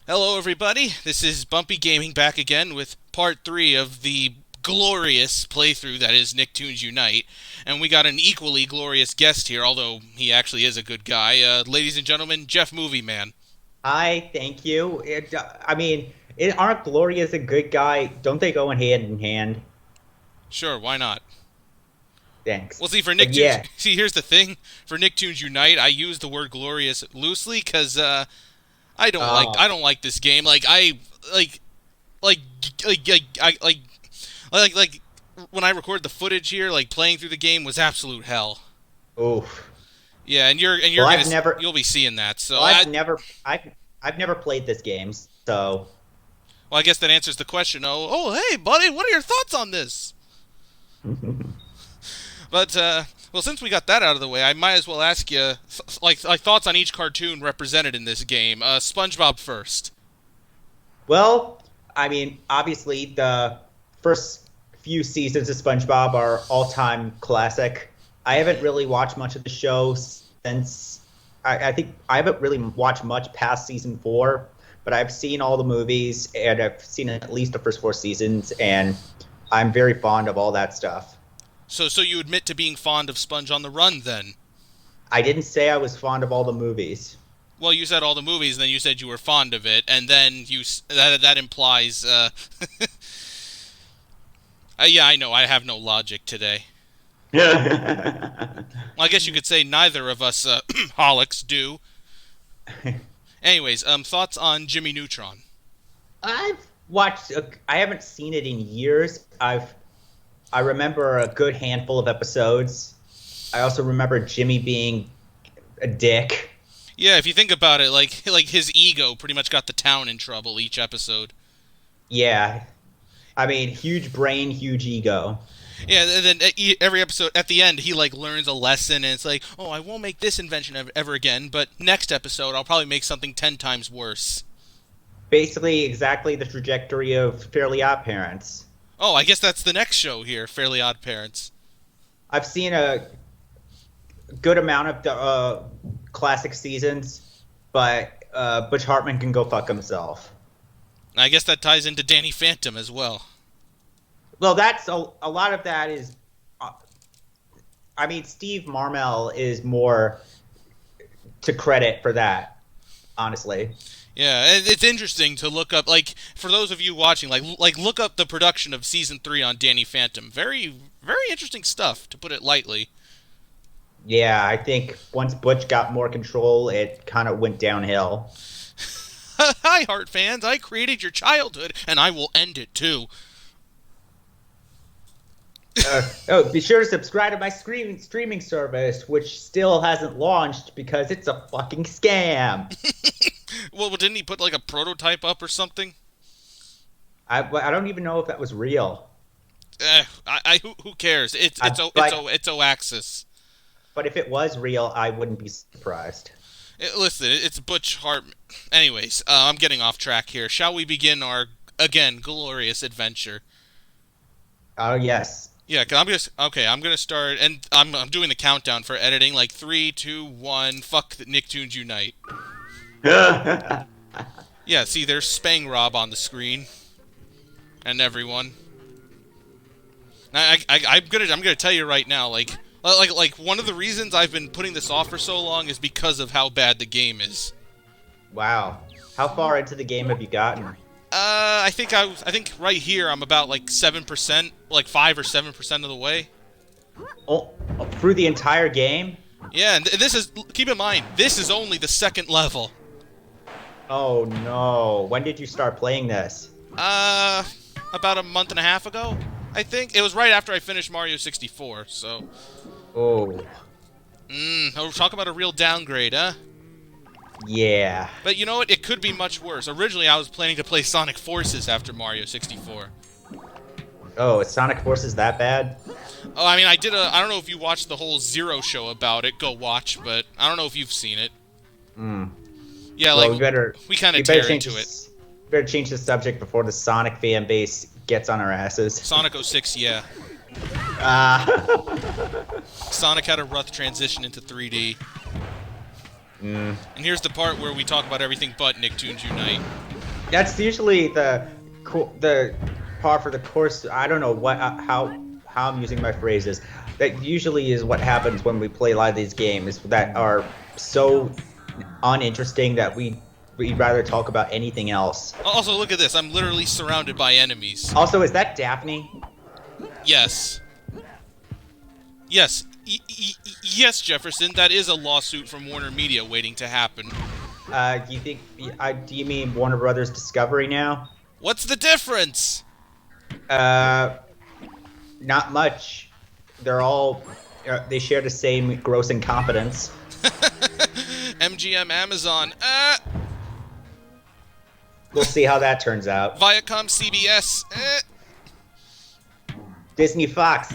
Hello, everybody. This is Bumpy Gaming back again with part 3 of the glorious playthrough that is Nicktoons Unite. And we got an equally glorious guest here, although he actually is a good guy. Ladies and gentlemen, JeffMovieMan. I thank you. Aren't Glory as a good guy? Don't they go in hand in hand? Sure, why not? Thanks. Well, see, for But Nicktoons... yeah, See, here's the thing. For Nicktoons Unite, I use the word glorious loosely, because, I don't like... uh, I don't like this game. Like... Like... Like... Like... I, like when I record the footage here, like, playing through the game was absolute hell. oof. Yeah, and you're Well, gonna I've never, you'll be seeing that. So well, I've never, I've never played this game, so well, I guess that answers the question. Hey, buddy, what are your thoughts on this? But well, since we got that out of the way, I might as well ask you like thoughts on each cartoon represented in this game. SpongeBob first. well, obviously the first few seasons of SpongeBob are all-time classic. I haven't really watched much of the show since I think I haven't really watched much past season 4, but I've seen all the movies and I've seen at least the first 4 seasons, and I'm very fond of all that stuff. So you admit to being fond of Sponge on the Run, then? I didn't say I was fond of all the movies. Well, you said all the movies, and then you said you were fond of it, and then that implies. Yeah, I know. I have no logic today. Yeah. Well, I guess you could say neither of us holics do. Anyways, thoughts on Jimmy Neutron? I've watched. I haven't seen it in years. I remember a good handful of episodes. I also remember Jimmy being a dick. Yeah, if you think about it, like his ego pretty much got the town in trouble each episode. Yeah, huge brain, huge ego. Yeah, and then every episode at the end he like learns a lesson, and it's like, oh, I won't make this invention ever again, but next episode I'll probably make something 10 times worse. Basically, exactly the trajectory of Fairly Odd Parents. Oh, I guess that's the next show here, Fairly Odd Parents. I've seen a good amount of the classic seasons, but Butch Hartman can go fuck himself. I guess that ties into Danny Phantom as well. Well, that's a lot of that is. Steve Marmel is more to credit for that, honestly. Yeah, and it's interesting to look up, like, for those of you watching, like look up the production of season 3 on Danny Phantom. Very, very interesting stuff, to put it lightly. Yeah, I think once Butch got more control, it kind of went downhill. Hi, Heart fans. I created your childhood, and I will end it too. Be sure to subscribe to my streaming service, which still hasn't launched because it's a fucking scam. Well, didn't he put like a prototype up or something? I don't even know if that was real. Who cares? It's Oaxis. But if it was real, I wouldn't be surprised. Listen, it's Butch Hartman. Anyways, I'm getting off track here. Shall we begin our again glorious adventure? Oh yes. Yeah, I'm gonna start, and I'm doing the countdown for editing. Like 3, 2, 1. Fuck the Nicktoons Unite. Yeah, see, there's Spang Rob on the screen, and everyone. I'm gonna tell you right now, like one of the reasons I've been putting this off for so long is because of how bad the game is. Wow. How far into the game have you gotten? I think right here I'm about like 7%, like 5 or 7% of the way. Oh, through the entire game? Yeah, and this is, keep in mind, this is only the second level. Oh no. When did you start playing this? About a month and a half ago, I think. It was right after I finished Mario 64, so. Oh. Talk about a real downgrade, huh? Yeah. But you know what? It could be much worse. Originally, I was planning to play Sonic Forces after Mario 64. Oh, is Sonic Forces that bad? Oh, I mean, I don't know if you watched the whole Zero show about it. Go watch, but I don't know if you've seen it. Yeah, well, like, we kind of tear into it. Better change the subject before the Sonic fan base gets on our asses. Sonic 06, yeah. Sonic had a rough transition into 3D. Mm. And here's the part where we talk about everything but Nicktoons Unite. That's usually the par for the course. I don't know what how I'm using my phrases. That usually is what happens when we play a lot of these games that are so uninteresting that we'd rather talk about anything else. Also, look at this. I'm literally surrounded by enemies. Also, is that Daphne? Yes. Yes. Yes, Jefferson. That is a lawsuit from Warner Media waiting to happen. Do you think? Do you mean Warner Brothers Discovery now? What's the difference? Uh, Not much. They're all they share the same gross incompetence. MGM, Amazon, We'll see how that turns out. Viacom, CBS, Disney Fox.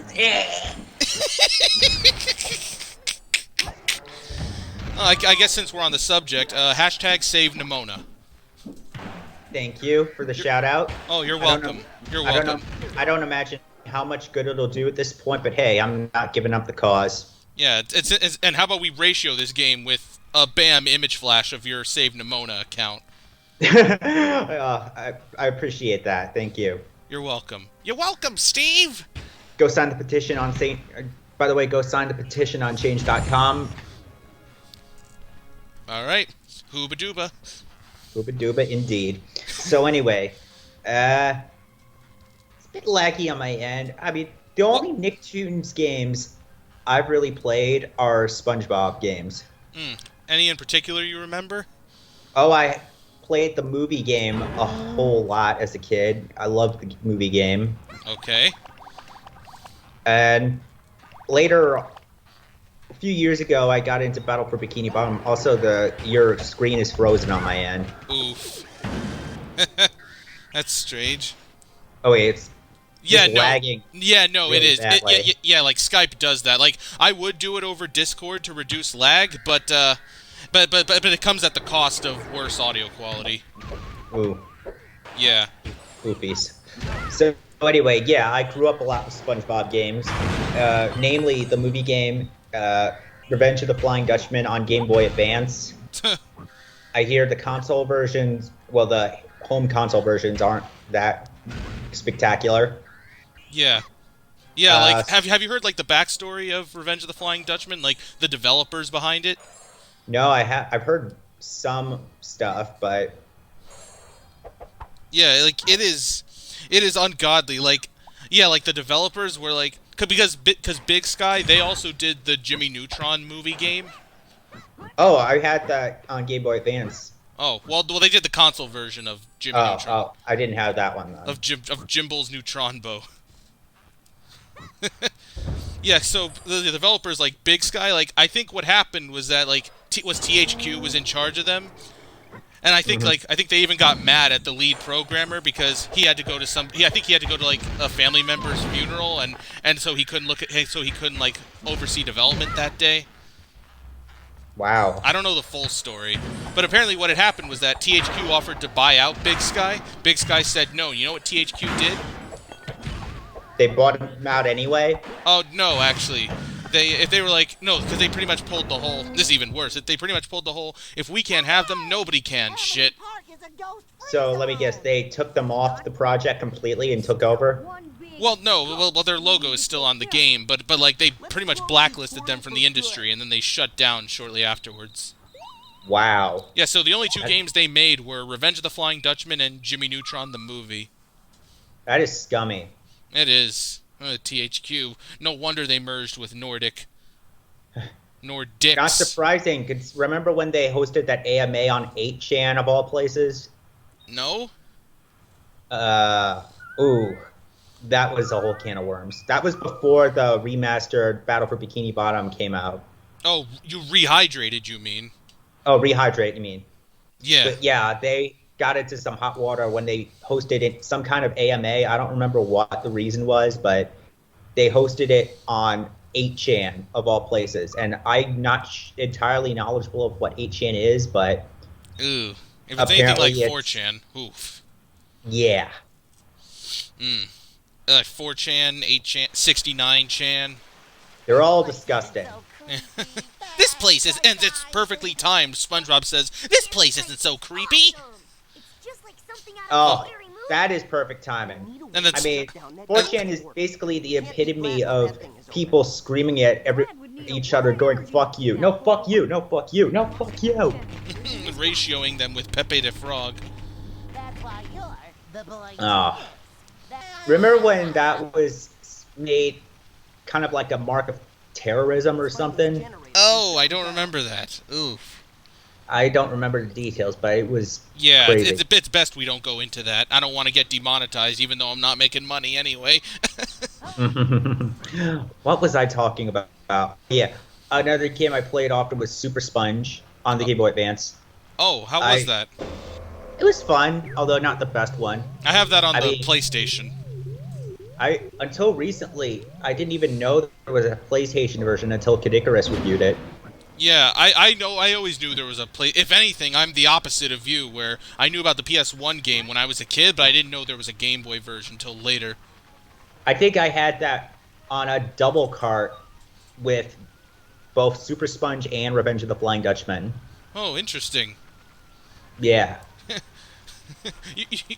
I guess since we're on the subject, hashtag save Nimona. Thank you for the shout out. Oh, you're welcome. You're welcome. I don't imagine how much good it'll do at this point, but hey, I'm not giving up the cause. Yeah, it's and how about we ratio this game with a BAM image flash of your save Nimona account? I appreciate that. Thank you. You're welcome. You're welcome, Steve. Go sign the petition on Saint. By the way, go sign the petition on change.com. All right, hooba dooba. Hooba dooba, indeed. So anyway, it's a bit laggy on my end. I mean, the only Nicktoons games I've really played are SpongeBob games. Any in particular you remember? Oh, I played the movie game a whole lot as a kid. I loved the movie game. Okay. And later, a few years ago, I got into Battle for Bikini Bottom. Also, your screen is frozen on my end. Oof. That's strange. Oh wait, it's Yeah, no. lagging. Yeah, no, really it is. badly. Yeah, like Skype does that. Like I would do it over Discord to reduce lag, but it comes at the cost of worse audio quality. Ooh, Yeah. oofies. So anyway, yeah, I grew up a lot with SpongeBob games, namely the movie game Revenge of the Flying Dutchman on Game Boy Advance. I hear the console versions, well, the home console versions aren't that spectacular. Yeah. Yeah, like have you heard like the backstory of Revenge of the Flying Dutchman, like the developers behind it? No, I've heard some stuff, but Yeah, like it is ungodly. Like yeah, like the developers were like because Big Sky, they also did the Jimmy Neutron movie game. oh, I had that on Game Boy Advance. Oh, well they did the console version of Jimmy Neutron. Oh, I didn't have that one then. Of Jimble's Neutron Bow. Yeah, so the developers like Big Sky, like I think what happened was that like THQ was in charge of them, and I think I think they even got mad at the lead programmer because he had to go to I think he had to go to like a family member's funeral, and so he couldn't like oversee development that day. Wow. I don't know the full story, but apparently what had happened was that THQ offered to buy out Big Sky. Big Sky said no. You know what THQ did? They bought them out anyway? Oh no, actually, if they were like no, because they pretty much pulled the whole. This is even worse. If they pretty much pulled the whole. If we can't have them, nobody can. Shit. So let me guess, they took them off the project completely and took over? Well, no. Well, their logo is still on the game, but like they pretty much blacklisted them from the industry, and then they shut down shortly afterwards. Wow. Yeah. So the only two games they made were Revenge of the Flying Dutchman and Jimmy Neutron the movie. That is scummy. It is. THQ. No wonder they merged with Nordic. Nordics. Not surprising, 'cause remember when they hosted that AMA on 8chan of all places? No? Ooh. That was a whole can of worms. That was before the remastered Battle for Bikini Bottom came out. Oh, you rehydrated, you mean? Oh, Rehydrate, you mean? Yeah. But yeah, they got into some hot water when they hosted it, some kind of AMA. I don't remember what the reason was, but they hosted it on 8chan of all places. And I'm not entirely knowledgeable of what 8chan is, but Ooh. If it's anything like apparently 4chan, oof. yeah. 4chan, 8chan, 69chan. They're all disgusting. This place is, and it's perfectly timed. SpongeBob says, "This place isn't so creepy." Oh, that is perfect timing. And then, I mean, 4chan is basically the epitome of people screaming at each other, going, fuck you, no, fuck you, no, fuck you, no, fuck you. ratioing them with Pepe the Frog. Oh. Remember when that was made kind of like a mark of terrorism or something? Oh, I don't remember that. Oof. I don't remember the details, but it was Yeah, crazy. it's best we don't go into that. I don't want to get demonetized, even though I'm not making money anyway. What was I talking about? Yeah, another game I played often was Super Sponge on the Game Boy Advance. Oh, how was that? It was fun, although not the best one. I have that on the PlayStation. Until recently, I didn't even know there was a PlayStation version until Kid Icarus reviewed it. Yeah, I know. I always knew there was a play. If anything, I'm the opposite of you, where I knew about the PS1 game when I was a kid, but I didn't know there was a Game Boy version until later. I think I had that on a double cart with both Super Sponge and Revenge of the Flying Dutchman. Oh, interesting. Yeah.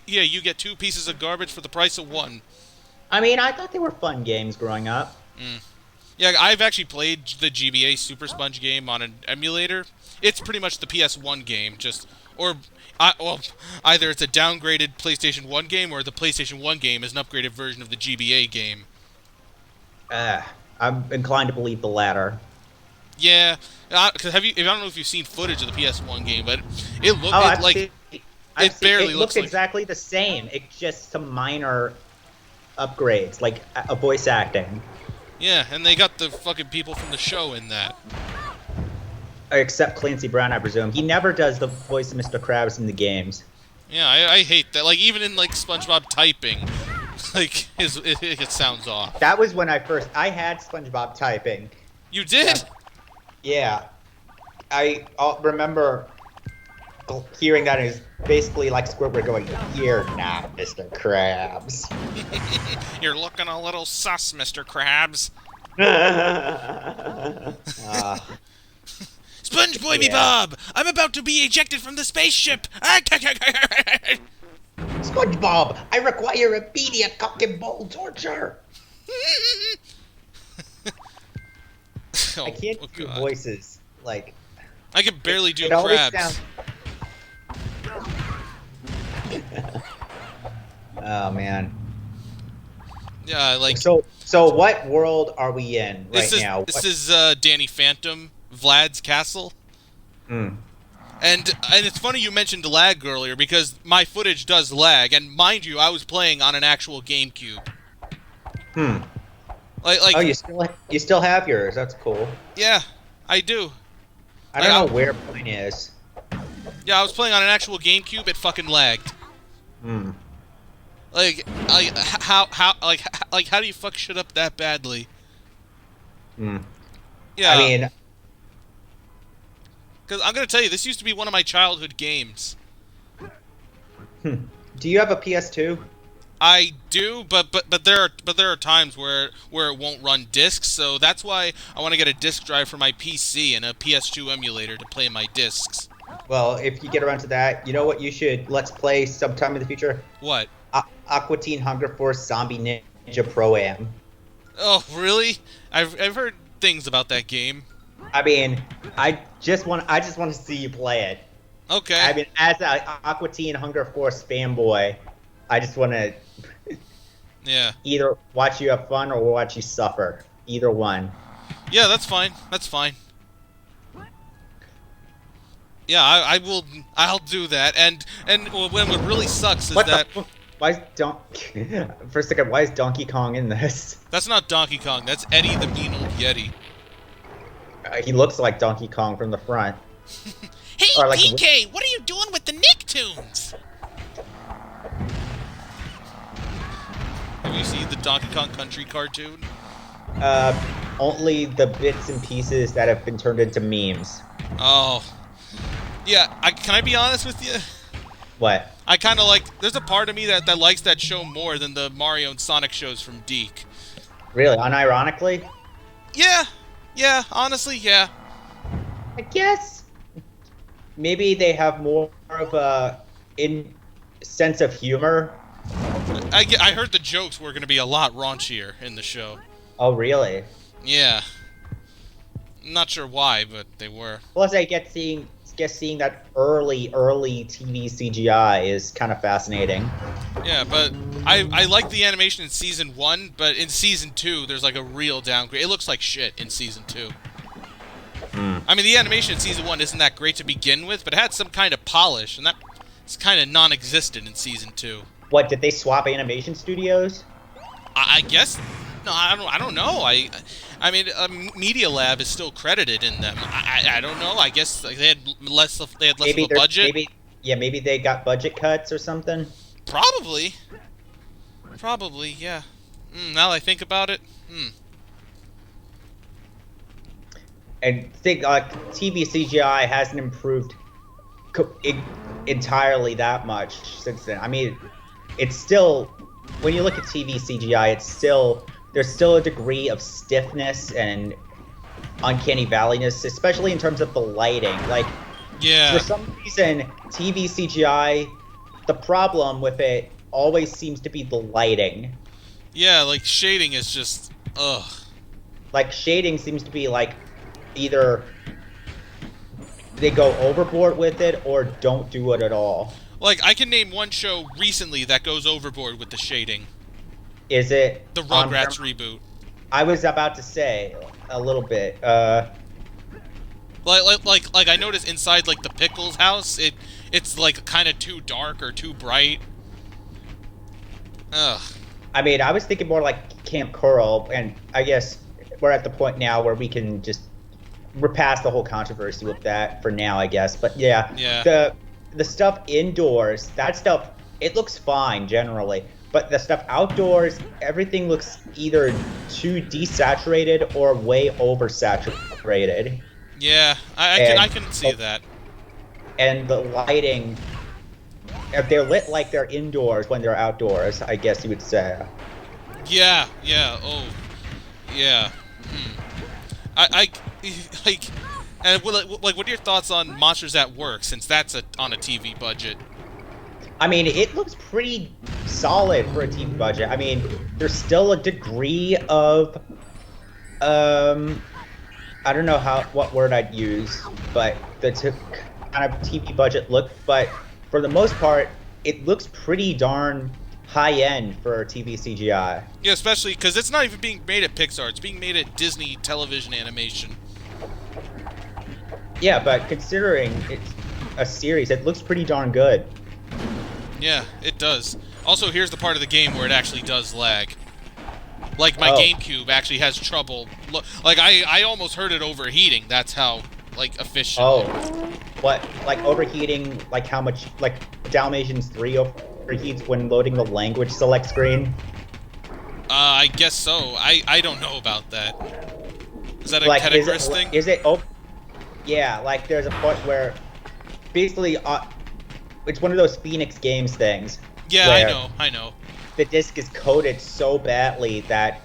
Yeah, you get 2 pieces of garbage for the price of 1. I mean, I thought they were fun games growing up. Yeah, I've actually played the GBA Super Sponge game on an emulator. It's pretty much the PS1 game, either it's a downgraded PlayStation 1 game or the PlayStation 1 game is an upgraded version of the GBA game. I'm inclined to believe the latter. Yeah, because I don't know if you've seen footage of the PS1 game, but it looked it looks exactly the same. It's just some minor upgrades, like a voice acting. Yeah, and they got the fucking people from the show in that. Except Clancy Brown, I presume. He never does the voice of Mr. Krabs in the games. Yeah, I hate that. Like, even in, like, SpongeBob typing, like, it sounds off. That was when I had SpongeBob typing. You did? Yeah. I remember hearing that is basically like Squidward going, "You're not Mr. Krabs." You're looking a little sus, Mr. Krabs. SpongeBob me Bob! I'm about to be ejected from the spaceship! SpongeBob, I require immediate cock and ball torture! I can't do voices. Like, I can barely do it always Krabs. Oh, man. Yeah, like... So what world are we in now? This is Danny Phantom, Vlad's castle. And it's funny you mentioned lag earlier, because my footage does lag, and mind you, I was playing on an actual GameCube. Like, oh, you still have yours. That's cool. Yeah, I do. I don't know where mine is. Yeah, I was playing on an actual GameCube. It fucking lagged. How do you fuck shit up that badly? Yeah. I mean, because I'm gonna tell you, this used to be one of my childhood games. Do you have a PS2? I do, but there are times where it won't run discs, so that's why I want to get a disc drive for my PC and a PS2 emulator to play my discs. Well, if you get around to that, you know what you should let's play sometime in the future? What? Aqua Teen Hunger Force Zombie Ninja Pro-Am. Oh, really? I've heard things about that game. I mean, I just want to see you play it. Okay. I mean, as an Aqua Teen Hunger Force fanboy, I just want to either watch you have fun or watch you suffer. Either one. Yeah, that's fine. That's fine. Yeah, I'll do that. And what really sucks is why is Donkey Kong in this? That's not Donkey Kong. That's Eddie the Mean Old Yeti. He looks like Donkey Kong from the front. Hey, PK, what are you doing with the Nicktoons? Have you seen the Donkey Kong Country cartoon? Only the bits and pieces that have been turned into memes. Oh. Yeah, can I be honest with you? What? I kind of like... There's a part of me that likes that show more than the Mario and Sonic shows from Deke. Really? Unironically? Yeah. Yeah, honestly, yeah. I guess maybe they have more of a in sense of humor. I heard the jokes were going to be a lot raunchier in the show. Oh, really? Yeah. I'm not sure why, but they were. Plus, I guess seeing that early TV CGI is kind of fascinating. Yeah, but I like the animation in Season 1, but in Season 2, there's like a real downgrade. It looks like shit in Season 2. I mean, the animation in Season 1 isn't that great to begin with, but it had some kind of polish, and that's kind of non-existent in Season 2. What, did they swap animation studios? I guess... No, I don't know. I mean, Media Lab is still credited in them. I don't know. I guess like, they had less of a budget. Maybe they got budget cuts or something. Probably, yeah. Now that I think about it, And think TV CGI hasn't improved entirely that much since then. I mean, it's still, when you look at TV CGI, there's still a degree of stiffness and uncanny valleyness, especially in terms of the lighting. Like, yeah. for some reason, TV CGI, the problem with it always seems to be the lighting. Yeah, like shading is just ugh. Like shading seems to be like either they go overboard with it or don't do it at all. Like I can name one show recently that goes overboard with the shading. Is it the Rugrats reboot? I was about to say a little bit. Like I noticed inside like the Pickles house, it's like kind of too dark or too bright. Ugh. I mean, I was thinking more like Camp Coral, and I guess we're at the point now where we're past the whole controversy with that for now, I guess. But yeah. The stuff indoors, that stuff, it looks fine generally. But the stuff outdoors, everything looks either too desaturated or way oversaturated. Yeah, I can see that. And the lighting, if they're lit like they're indoors when they're outdoors, I guess you would say. Yeah, oh, yeah. I like, and like, what are your thoughts on Monsters at Work, since that's on a TV budget? I mean, it looks pretty solid for a TV budget. I mean, there's still a degree of, I don't know what word I'd use, but the kind of TV budget look. But for the most part, it looks pretty darn high-end for TV CGI. Yeah, especially because it's not even being made at Pixar. It's being made at Disney Television Animation. Yeah, but considering it's a series, it looks pretty darn good. Yeah, it does. Also, here's the part of the game where it actually does lag. Like, my GameCube actually has trouble. Like, I almost heard it overheating. That's how, like, efficient. Oh. What? Like, overheating, like, how much, like, Dalmatians 3 overheats when loading the language select screen? I guess so. I don't know about that. Is that a categorized thing? Yeah, like, there's a point where, basically, it's one of those Phoenix Games things. Yeah, I know. The disc is coded so badly that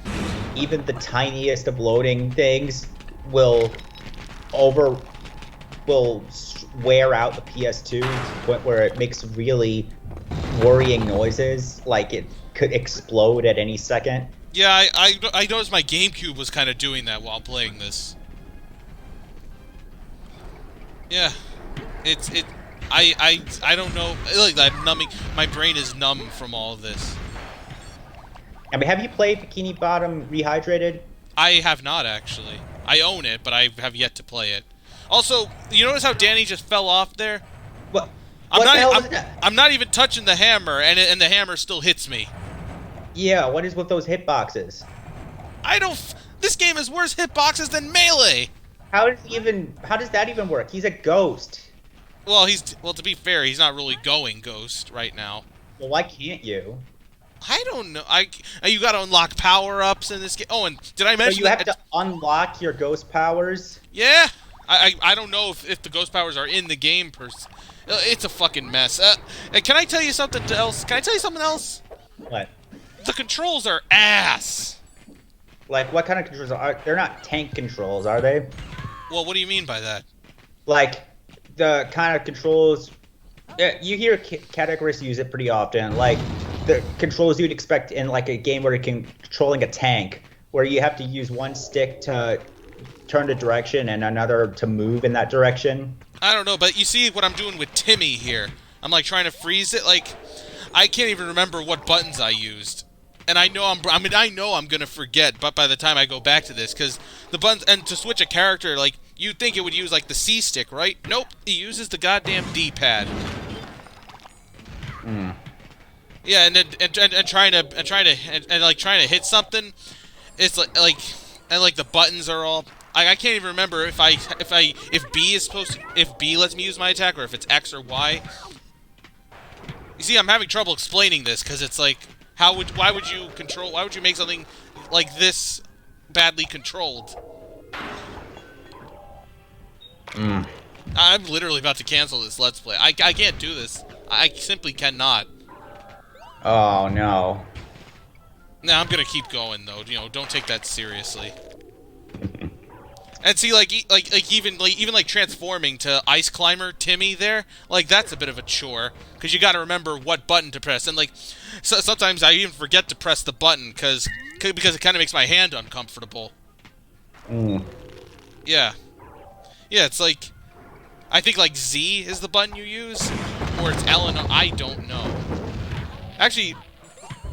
even the tiniest of loading things will wear out the PS2 to the point where it makes really worrying noises, like it could explode at any second. Yeah, I noticed my GameCube was kind of doing that while playing this. Yeah, I don't know. Like, I'm numbing. My brain is numb from all of this. I mean, have you played Bikini Bottom Rehydrated? I have not, actually. I own it, but I have yet to play it. Also, you notice how Danny just fell off there? What? I'm not even touching the hammer, and the hammer still hits me. Yeah, what is with those hitboxes? This game has worse hitboxes than Melee! How does that even work? He's a ghost. Well, to be fair, he's not really going ghost right now. Well, why can't you? I don't know. You got to unlock power-ups in this game. Oh, and did I mention that? So you have to unlock your ghost powers? Yeah. I don't know if the ghost powers are in the game It's a fucking mess. And can I tell you something else? Can I tell you something else? What? The controls are ass. Like, what kind of controls are? They're not tank controls, are they? Well, what do you mean by that? Like, the kind of controls. You hear categories use it pretty often. Like, the controls you'd expect in like a game where you're controlling a tank, where you have to use one stick to turn the direction and another to move in that direction. I don't know, but you see what I'm doing with Timmy here. I'm like trying to freeze it. Like, I can't even remember what buttons I used. And I know I know I'm gonna forget, but by the time I go back to this, because the buttons, and to switch a character, like, you'd think it would use, like, the C stick, right? Nope, it uses the goddamn D-pad. Yeah, and trying to hit something, it's like the buttons are all, I can't even remember if B is supposed to, if B lets me use my attack, or if it's X or Y. You see, I'm having trouble explaining this, because it's like, why would you make something like this badly controlled? I'm literally about to cancel this Let's Play. I can't do this. I simply cannot. Oh no. Nah, I'm gonna keep going though. You know, don't take that seriously. And see, even transforming to Ice Climber Timmy there, like, that's a bit of a chore, because you got to remember what button to press, and like, sometimes I even forget to press the button because it kind of makes my hand uncomfortable. Yeah, it's like, I think like Z is the button you use, or it's L and O, I don't know. Actually,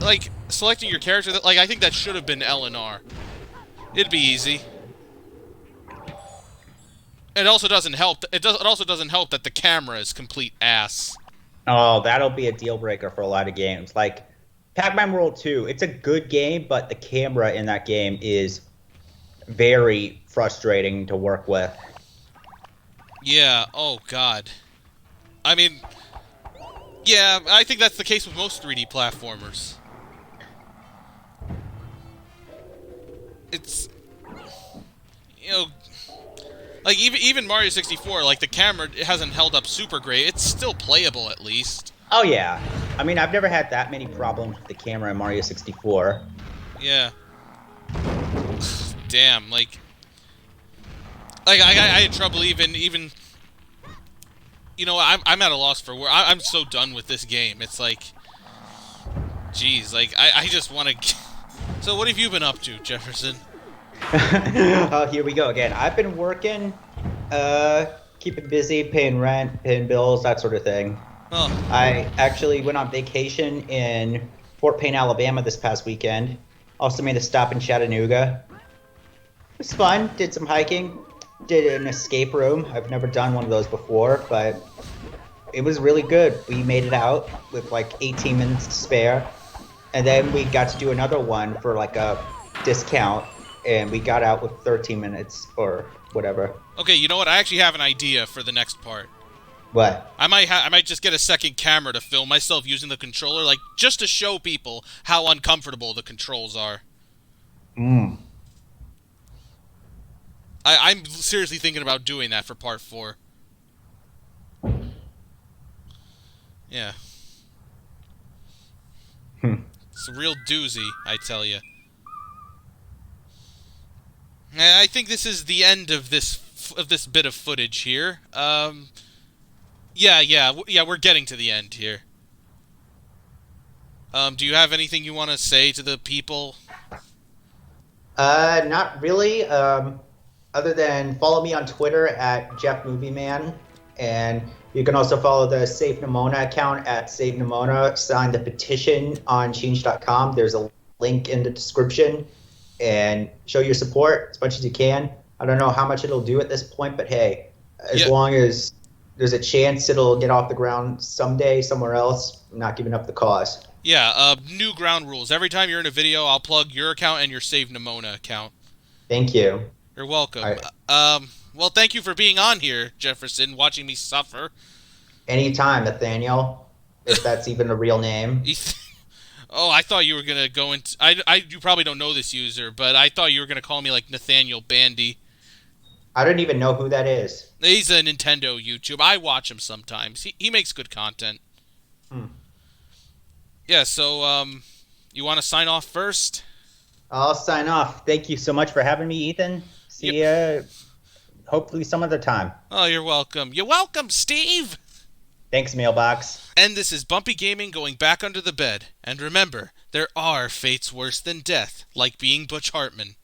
like, selecting your character, like, I think that should have been L and R. It'd be easy. It also doesn't help. It also doesn't help that the camera is complete ass. Oh, that'll be a deal breaker for a lot of games. Like Pac-Man World 2, it's a good game, but the camera in that game is very frustrating to work with. Yeah. Oh God. I mean, yeah. I think that's the case with most 3D platformers. It's, you know. Like, even Mario 64, like, the camera hasn't held up super great. It's still playable, at least. Oh, yeah. I mean, I've never had that many problems with the camera in Mario 64. Yeah. Damn, like I had trouble even, you know, I'm at a loss for word. I'm so done with this game. It's like, geez, like, I just want to... So what have you been up to, Jefferson? Oh, here we go again. I've been working, keeping busy, paying rent, paying bills, that sort of thing. Oh. I actually went on vacation in Fort Payne, Alabama this past weekend. Also made a stop in Chattanooga. It was fun. Did some hiking. Did an escape room. I've never done one of those before, but it was really good. We made it out with like 18 minutes to spare. And then we got to do another one for like a discount. And we got out with 13 minutes or whatever. Okay, you know what? I actually have an idea for the next part. What? I might just get a second camera to film myself using the controller, like, just to show people how uncomfortable the controls are. I'm seriously thinking about doing that for part 4. Yeah. It's a real doozy, I tell you. I think this is the end of this bit of footage here. Yeah, we're getting to the end here. Do you have anything you want to say to the people? Not really. Other than follow me on Twitter at JeffMovieMan, and you can also follow the Save Nimona account at Save Nimona. Sign the petition on change.com. There's a link in the description. And show your support as much as you can. I don't know how much it'll do at this point, but hey, as long as there's a chance it'll get off the ground someday somewhere else, I'm not giving up the cause. Yeah, new ground rules. Every time you're in a video, I'll plug your account and your Save Nimona account. Thank you. You're welcome. Right. Well, thank you for being on here, Jefferson, watching me suffer. Anytime, Nathaniel, if that's even a real name. Oh, I thought you were going to go into... you probably don't know this user, but I thought you were going to call me, like, Nathaniel Bandy. I don't even know who that is. He's a Nintendo YouTube. I watch him sometimes. He makes good content. Yeah, so, you want to sign off first? I'll sign off. Thank you so much for having me, Ethan. See ya hopefully some other time. Oh, you're welcome. You're welcome, Steve! Thanks, Mailbox. And this is Bumpy Gaming going back under the bed. And remember, there are fates worse than death, like being Butch Hartman.